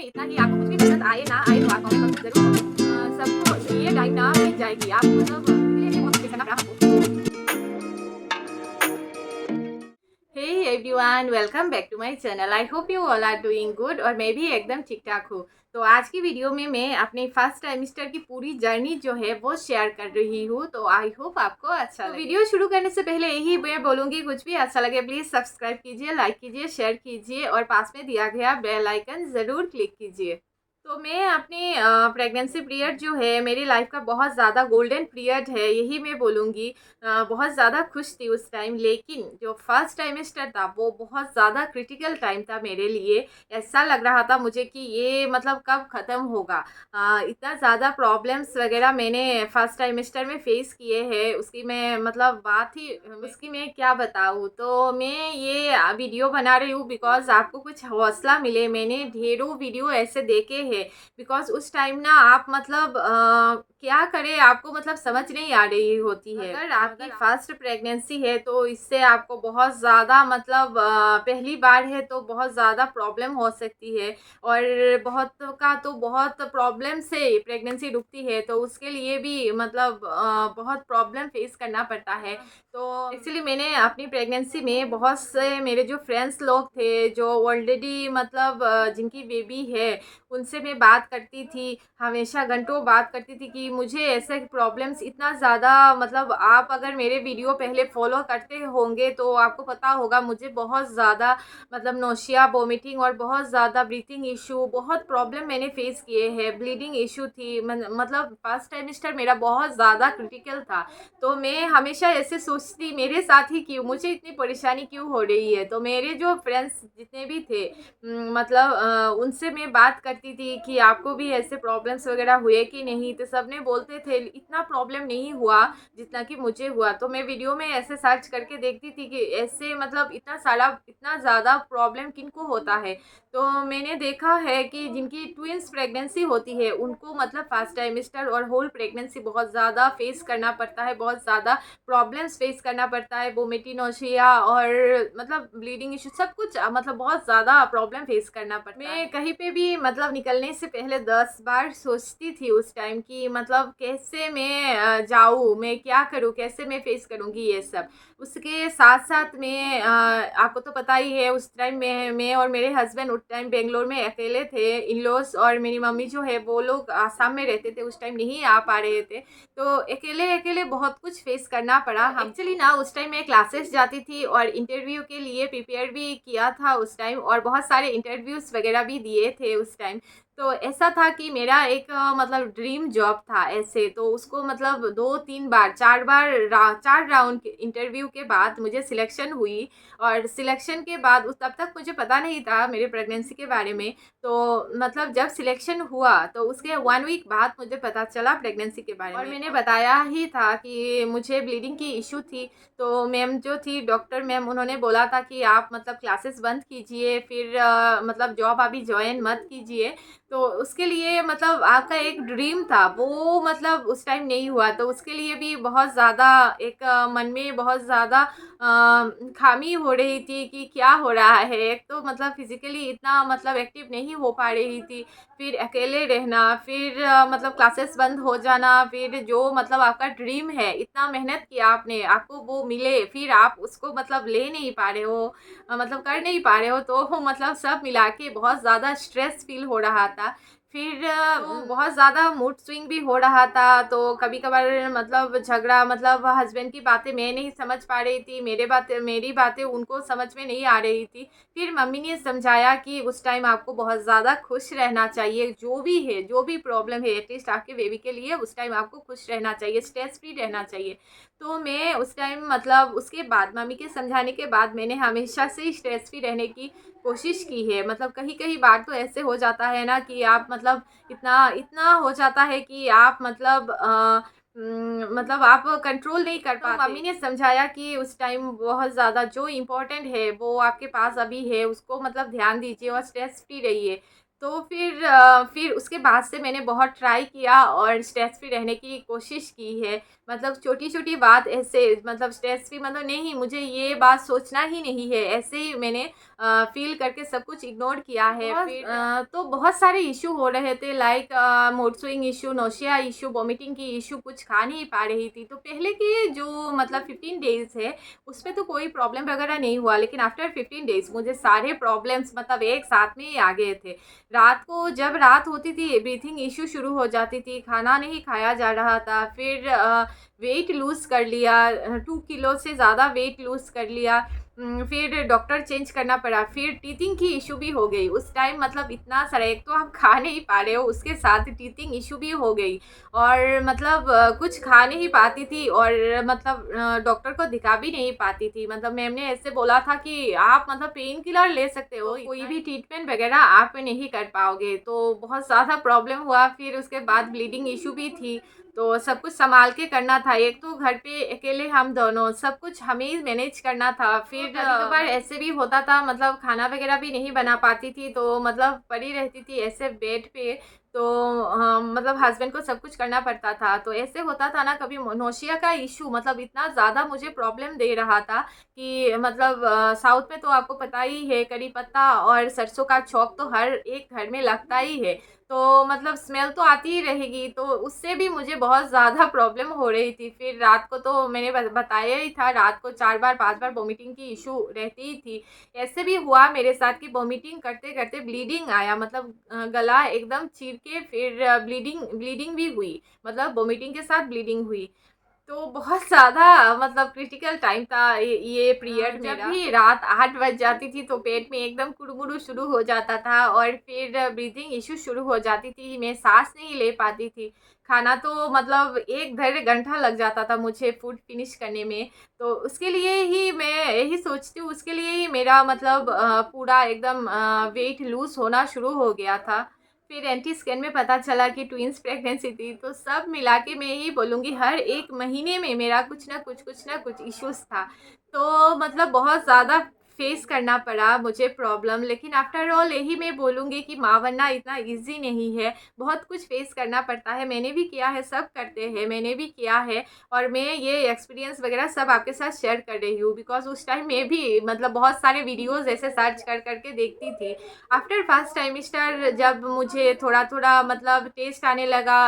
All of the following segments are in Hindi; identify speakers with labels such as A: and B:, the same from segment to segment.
A: में इतना ही। आपको कुछ भी पसंद आए ना आए तो आप कमेंट बॉक्स में ज़रूर सबको ये टाइम ना मिल जाएगी। आप मतलब इसके लिए बहुत कुछ करना पड़ा हमको। Hey everyone, welcome back to my channel. I hope you all are doing good और मैं भी एकदम ठीक ठाक हूँ। तो आज की वीडियो में मैं अपने फर्स्ट सेमेस्टर की पूरी जर्नी जो है वो शेयर कर रही हूँ। तो आई होप आपको अच्छा लगे। वीडियो शुरू करने से पहले यही मैं बोलूँगी, कुछ भी अच्छा लगे प्लीज़ सब्सक्राइब कीजिए, लाइक कीजिए, शेयर कीजिए और पास में दिया गया बेल आइकन ज़रूर क्लिक कीजिए। तो मैं अपनी प्रेगनेंसी पीरियड जो है मेरी लाइफ का बहुत ज़्यादा गोल्डन पीरियड है, यही मैं बोलूँगी। बहुत ज़्यादा खुश थी उस टाइम, लेकिन जो फर्स्ट टाइमेस्टर था वो बहुत ज़्यादा क्रिटिकल टाइम था मेरे लिए। ऐसा लग रहा था मुझे कि ये मतलब कब ख़त्म होगा। इतना ज़्यादा प्रॉब्लम्स वगैरह मैंने फर्स्ट टाइमेस्टर में फ़ेस किए हैं, उसकी मैं मतलब बात ही उसकी मैं क्या बताऊँ। तो मैं ये वीडियो बना रही हूँ बिकॉज़ आपको कुछ हौसला मिले। मैंने ढेरों वीडियो ऐसे देखे हैं बिकॉज़ उस टाइम ना आप मतलब क्या करें आपको मतलब समझ नहीं आ रही होती है। अगर आपकी फर्स्ट प्रेगनेंसी है तो इससे आपको बहुत ज़्यादा मतलब पहली बार है तो बहुत ज़्यादा प्रॉब्लम हो सकती है और बहुत का तो बहुत प्रॉब्लम से प्रेगनेंसी रुकती है, तो उसके लिए भी मतलब बहुत प्रॉब्लम फेस करना पड़ता है। तो एक्चुअली मैंने अपनी प्रेगनेंसी में बहुत से मेरे जो फ्रेंड्स लोग थे जो ऑलरेडी मतलब जिनकी बेबी है उनसे मैं बात करती थी, हमेशा घंटों बात करती थी कि मुझे ऐसे प्रॉब्लम्स इतना ज़्यादा मतलब आप अगर मेरे वीडियो पहले फॉलो करते होंगे तो आपको पता होगा मुझे बहुत ज़्यादा मतलब नोशिया, वोमिटिंग और बहुत ज़्यादा ब्रीथिंग इशू, बहुत प्रॉब्लम मैंने फेस किए हैं। ब्लीडिंग इशू थी, मतलब फर्स्ट टाइमेस्टर मेरा बहुत ज़्यादा क्रिटिकल था। तो मैं हमेशा ऐसे सोचती मेरे साथ ही क्यों, मुझे इतनी परेशानी क्यों हो रही है। तो मेरे जो फ्रेंड्स जितने भी थे मतलब उनसे मैं बात करती थी कि आपको भी ऐसे प्रॉब्लम्स वगैरह हुए कि नहीं, तो सब ने बोलते थे इतना प्रॉब्लम नहीं हुआ जितना कि मुझे हुआ। तो मैं वीडियो में ऐसे सर्च करके देखती थी कि ऐसे मतलब इतना ज़्यादा प्रॉब्लम किनको होता है। तो मैंने देखा है कि जिनकी ट्विंस प्रेगनेंसी होती है उनको मतलब फर्स्ट टाइमेस्टर और होल प्रेगनेंसी बहुत ज़्यादा फेस करना पड़ता है, बहुत ज़्यादा प्रॉब्लम्स फेस करना पड़ता है, वोमिटिंग, नोशिया और मतलब ब्लीडिंग इशू सब कुछ मतलब बहुत ज़्यादा प्रॉब्लम फेस करना पड़ता है। मैं कहीं पे भी मतलब निकलने से पहले 10 बार सोचती थी उस टाइम कि मतलब कैसे मैं जाऊँ, मैं क्या करूँ, कैसे मैं फेस करूँगी ये सब। उसके साथ साथ में आपको तो पता ही है उस टाइम मैं और मेरे हस्बैंड उस टाइम बेंगलोर में अकेले थे। इन लॉज और मेरी मम्मी जो है वो लोग आसाम में रहते थे, उस टाइम नहीं आ पा रहे थे। तो अकेले अकेले बहुत कुछ फेस करना पड़ा। एक्चुअली ना उस टाइम मैं क्लासेस जाती थी और इंटरव्यू के लिए प्रिपेयर भी किया था उस टाइम और बहुत सारे इंटरव्यूज़ वगैरह भी दिए थे उस टाइम। तो ऐसा था कि मेरा एक मतलब ड्रीम जॉब था ऐसे, तो उसको मतलब 2-3 बार 4 बार 4 राउंड के इंटरव्यू के बाद मुझे सिलेक्शन हुई। और सिलेक्शन के बाद उस तब तक मुझे पता नहीं था मेरे प्रेगनेंसी के बारे में। तो मतलब जब सिलेक्शन हुआ तो उसके 1 वीक बाद मुझे पता चला प्रेगनेंसी के बारे में। और मैंने बताया ही था कि मुझे ब्लीडिंग की इशू थी। तो मैम जो थी डॉक्टर मैम, उन्होंने बोला था कि आप मतलब क्लासेस बंद कीजिए, फिर मतलब जॉब अभी ज्वाइन मत कीजिए। तो उसके लिए मतलब आपका एक ड्रीम था वो मतलब उस टाइम नहीं हुआ, तो उसके लिए भी बहुत ज़्यादा एक मन में बहुत ज़्यादा खामी हो रही थी कि क्या हो रहा है। एक तो मतलब फिज़िकली इतना मतलब एक्टिव नहीं हो पा रही थी, फिर अकेले रहना, फिर मतलब क्लासेस बंद हो जाना, फिर जो मतलब आपका ड्रीम है, इतना मेहनत किया आपने, आपको वो मिले, फिर आप उसको मतलब ले नहीं पा रहे हो, मतलब कर नहीं पा रहे हो। तो मतलब सब मिला के बहुत ज़्यादा स्ट्रेस फील हो रहा था। फिर बहुत ज़्यादा मूड स्विंग भी हो रहा था। तो कभी कभार मतलब झगड़ा, मतलब हस्बैंड की बातें मैं नहीं समझ पा रही थी, मेरी बातें उनको समझ में नहीं आ रही थी। फिर मम्मी ने समझाया कि उस टाइम आपको बहुत ज़्यादा खुश रहना चाहिए, जो भी है, जो भी प्रॉब्लम है, एटलीस्ट आपके बेबी के लिए उस टाइम आपको खुश रहना चाहिए, स्ट्रेस फ्री रहना चाहिए। तो मैं उस टाइम मतलब उसके बाद मम्मी के समझाने के बाद मैंने हमेशा से ही स्ट्रेस फ्री रहने की कोशिश की है। मतलब कहीं कहीं बार तो ऐसे हो जाता है ना कि आप मतलब इतना इतना हो जाता है कि आप मतलब मतलब आप कंट्रोल नहीं कर पाते। तो मम्मी ने समझाया कि उस टाइम बहुत ज़्यादा जो इम्पोर्टेंट है वो आपके पास अभी है, उसको मतलब ध्यान दीजिए और स्ट्रेस फ्री रहिए। तो फिर उसके बाद से मैंने बहुत ट्राई किया और स्ट्रेस फ्री रहने की कोशिश की है। मतलब छोटी छोटी बात ऐसे मतलब स्ट्रेस फ्री मतलब नहीं, मुझे ये बात सोचना ही नहीं है, ऐसे ही मैंने फील करके सब कुछ इग्नोर किया है। फिर तो बहुत सारे इशू हो रहे थे, like mood swing issue, nausea issue, vomiting की इशू, कुछ खा नहीं पा रही थी। तो पहले की जो मतलब 15 डेज़ है उसमें तो कोई प्रॉब्लम वगैरह नहीं हुआ, लेकिन आफ्टर 15 डेज़ मुझे सारे प्रॉब्लम्स मतलब एक साथ में ही आ गए थे। रात को जब रात होती थी ब्रीथिंग इशू शुरू हो जाती थी, खाना नहीं खाया जा रहा था। फिर वेट लूज़ कर लिया, 2 किलो से ज़्यादा वेट लूज़ कर लिया। फिर डॉक्टर चेंज करना पड़ा। फिर टीथिंग की इशू भी हो गई उस टाइम, मतलब इतना सारा, एक तो आप खा नहीं पा रहे हो, उसके साथ टीथिंग इशू भी हो गई। और मतलब कुछ खा नहीं पाती थी और मतलब डॉक्टर को दिखा भी नहीं पाती थी। मतलब मैम ने ऐसे बोला था कि आप मतलब पेन किलर ले सकते हो, कोई भी ट्रीटमेंट वगैरह आप नहीं कर पाओगे। तो बहुत ज़्यादा प्रॉब्लम हुआ। फिर उसके बाद ब्लीडिंग इशू भी थी, तो सब कुछ संभाल के करना था। एक तो घर पे अकेले हम दोनों, सब कुछ हमें ही मैनेज करना था। फिर कभी-कभार ऐसे भी होता था, मतलब खाना वगैरह भी नहीं बना पाती थी, तो मतलब पड़ी रहती थी ऐसे बेड पे। तो मतलब हस्बैंड को सब कुछ करना पड़ता था। तो ऐसे होता था ना, कभी नौशिया का इशू मतलब इतना ज़्यादा मुझे प्रॉब्लम दे रहा था कि मतलब साउथ में तो आपको पता ही है, करी पत्ता और सरसों का छौंक तो हर एक घर में लगता ही है। तो मतलब स्मेल तो आती ही रहेगी, तो उससे भी मुझे बहुत ज़्यादा प्रॉब्लम हो रही थी। फिर रात को तो मैंने बताया ही था, रात को 4 बार 5 बार वॉमिटिंग की इशू रहती ही थी। ऐसे भी हुआ मेरे साथ कि वॉमिटिंग करते करते ब्लीडिंग आया, मतलब गला एकदम चीर के फिर ब्लीडिंग ब्लीडिंग भी हुई, मतलब वॉमिटिंग के साथ ब्लीडिंग हुई। तो बहुत ज़्यादा मतलब क्रिटिकल टाइम था ये पीरियड मेरा। जब भी रात 8 बज जाती थी तो पेट में एकदम कुड़मुड़ू शुरू हो जाता था और फिर ब्रीथिंग इशू शुरू हो जाती थी, मैं सांस नहीं ले पाती थी। खाना तो मतलब 1 डेढ़ घंटा लग जाता था मुझे फूड फिनिश करने में। तो उसके लिए ही मैं यही सोचती हूँ, उसके लिए ही मेरा मतलब पूरा एकदम वेट लूज़ होना शुरू हो गया था। फिर एंटी स्कैन में पता चला कि ट्विंस प्रेगनेंसी थी। तो सब मिला के मैं यही बोलूँगी, हर 1 महीने में मेरा कुछ ना कुछ इश्यूज़ था। तो मतलब बहुत ज़्यादा फेस करना पड़ा मुझे प्रॉब्लम, लेकिन आफ्टर ऑल यही मैं बोलूँगी कि माँ बनना इतना ईज़ी नहीं है, बहुत कुछ फेस करना पड़ता है। मैंने भी किया है, सब करते हैं, मैंने भी किया है और मैं ये एक्सपीरियंस वगैरह सब आपके साथ शेयर कर रही हूँ, बिकॉज़ उस टाइम मैं भी मतलब बहुत सारे वीडियोज़ ऐसे सर्च कर के देखती थी। आफ्टर फर्स्ट टाइमिस्टर जब मुझे थोड़ा थोड़ा मतलब टेस्ट आने लगा,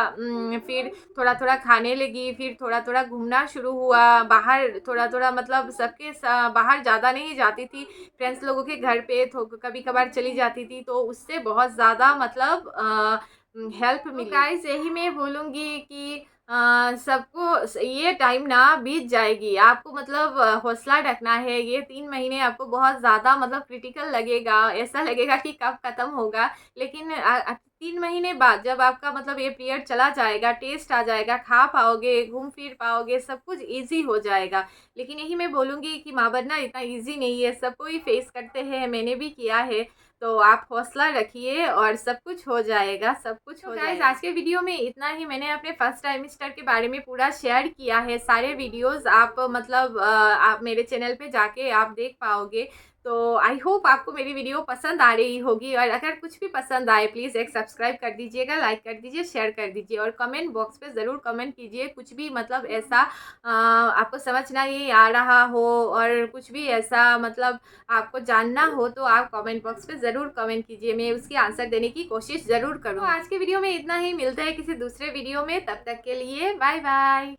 A: फिर थोड़ा थोड़ा खाने लगी, फिर थोड़ा थोड़ा घूमना शुरू हुआ बाहर, थोड़ा थोड़ा मतलब बाहर ज़्यादा नहीं जाती थी, फ्रेंड्स लोगों के घर पे तो कभी कभार चली जाती थी। तो उससे बहुत ज़्यादा मतलब हेल्प मिली। गाइस यही मैं बोलूँगी कि सबको ये टाइम ना बीत जाएगी, आपको मतलब हौसला रखना है। ये 3 महीने आपको बहुत ज़्यादा मतलब क्रिटिकल लगेगा, ऐसा लगेगा कि कब ख़त्म होगा, लेकिन 3 महीने बाद जब आपका मतलब ये पीरियड चला जाएगा, टेस्ट आ जाएगा, खा पाओगे, घूम फिर पाओगे, सब कुछ ईज़ी हो जाएगा। लेकिन यही मैं बोलूँगी कि माँ बनना इतना ईज़ी नहीं है, सब कोई फेस करते हैं, मैंने भी किया है। तो आप हौसला रखिए और सब कुछ हो जाएगा, सब कुछ हो जाएगा। आज के वीडियो में इतना ही। मैंने अपने फर्स्ट टाइमिस्टर के बारे में पूरा शेयर किया है। सारे वीडियोस आप मतलब आप मेरे चैनल पे जाके आप देख पाओगे। तो आई होप आपको मेरी वीडियो पसंद आ रही होगी, और अगर कुछ भी पसंद आए प्लीज़ एक सब्सक्राइब कर दीजिएगा, लाइक कर दीजिए, शेयर कर दीजिए और कमेंट बॉक्स पे ज़रूर कमेंट कीजिए। कुछ भी मतलब ऐसा आपको समझ नहीं आ रहा हो और कुछ भी ऐसा मतलब आपको जानना हो तो आप कमेंट बॉक्स पे ज़रूर कमेंट कीजिए, मैं उसकी आंसर देने की कोशिश ज़रूर करूँ। तो आज के वीडियो में इतना ही, मिलते हैं किसी दूसरे वीडियो में, तब तक के लिए बाय बाय।